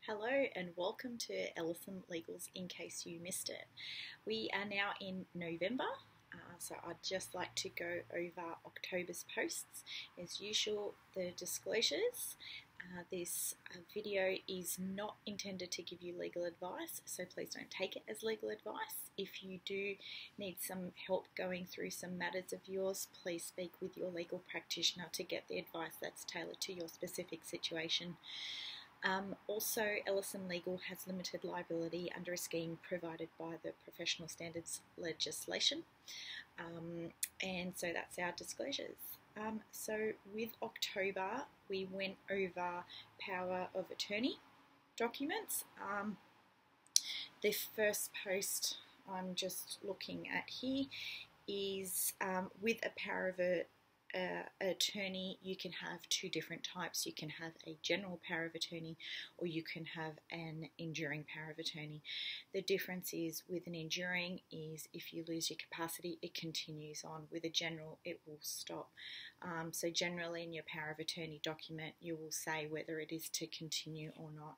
Hello and welcome to Ellison Legals in case you missed it. We are now in November, so I'd just like to go over October's posts. As usual, the disclosures. This video is not intended to give you legal advice, so please don't take it as legal advice. If you do need some help going through some matters of yours, please speak with your legal practitioner to get the advice that's tailored to your specific situation. Also, Ellison Legal has limited liability under a scheme provided by the professional standards legislation, and so that's our disclosures. So with October, we went over power of attorney documents. The first post I'm just looking at here is with a power of attorney, you can have two different types. You can have a general power of attorney, or you can have an enduring power of attorney. The difference is with an enduring is if you lose your capacity, it continues on. With a general, it will stop. So generally in your power of attorney document, you will say whether it is to continue or not.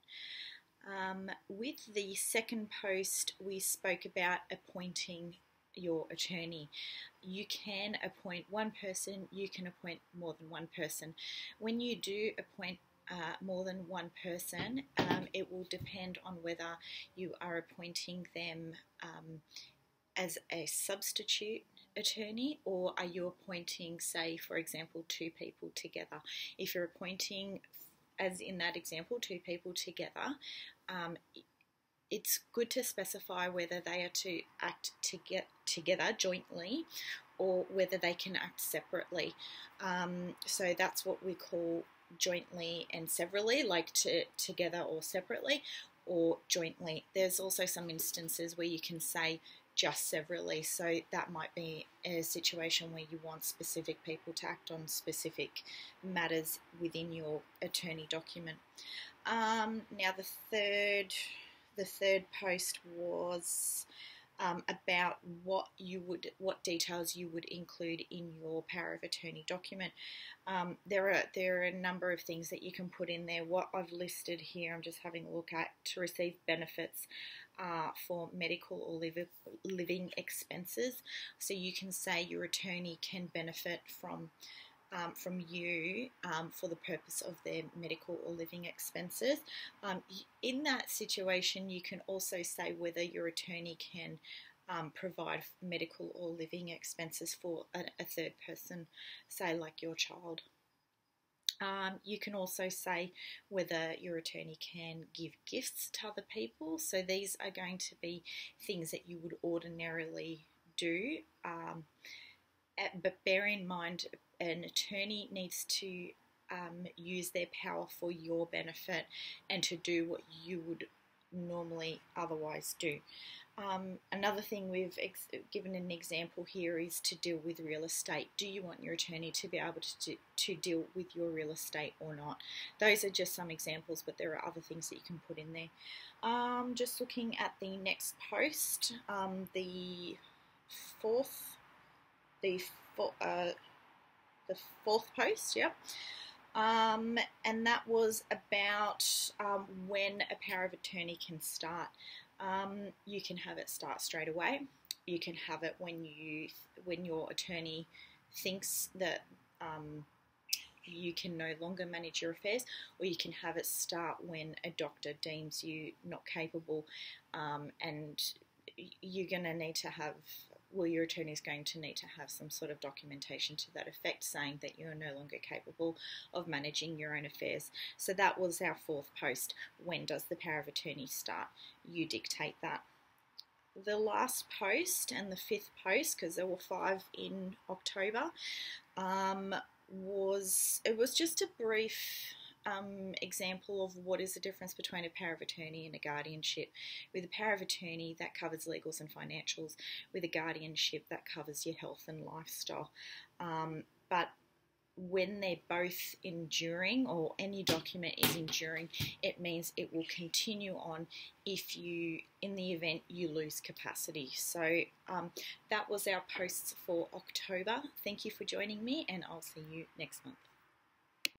With the second post, we spoke about appointing your attorney. You can appoint one person, you can appoint more than one person. When you do appoint more than one person, it will depend on whether you are appointing them as a substitute attorney, or are you appointing, say, for example, two people together. If you're appointing, as in that example, two people together, it's good to specify whether they are to act together jointly or whether they can act separately. So that's what we call jointly and severally, like together or separately, or jointly. There's also some instances where you can say just severally, so that might be a situation where you want specific people to act on specific matters within your attorney document. Now the third post was about what details you would include in your power of attorney document. There are a number of things that you can put in there. What I've listed here, I'm just having a look at: to receive benefits for medical or living expenses. So you can say your attorney can benefit from you for the purpose of their medical or living expenses. In that situation, you can also say whether your attorney can provide medical or living expenses for a third person, say like your child. You can also say whether your attorney can give gifts to other people. So these are going to be things that you would ordinarily do, but bear in mind, an attorney needs to use their power for your benefit and to do what you would normally otherwise do. Another thing we've given an example here is to deal with real estate. Do you want your attorney to be able to deal with your real estate or not? Those are just some examples, but there are other things that you can put in there. Just looking at the next post, the fourth post, yep. And that was about when a power of attorney can start. You can have it start straight away. You can have it when your attorney thinks that you can no longer manage your affairs, or you can have it start when a doctor deems you not capable, and you're going to need to have, well, your attorney is going to need to have some sort of documentation to that effect, saying that you're no longer capable of managing your own affairs. So that was our fourth post. When does the power of attorney start? You dictate that. The last post and the fifth post, because there were 5 in October, was just a brief example of what is the difference between a power of attorney and a guardianship. With a power of attorney, that covers legals and financials. With a guardianship, that covers your health and lifestyle. But when they're both enduring, or any document is enduring, it means it will continue on in the event you lose capacity. So that was our posts for October. Thank you for joining me, and I'll see you next month.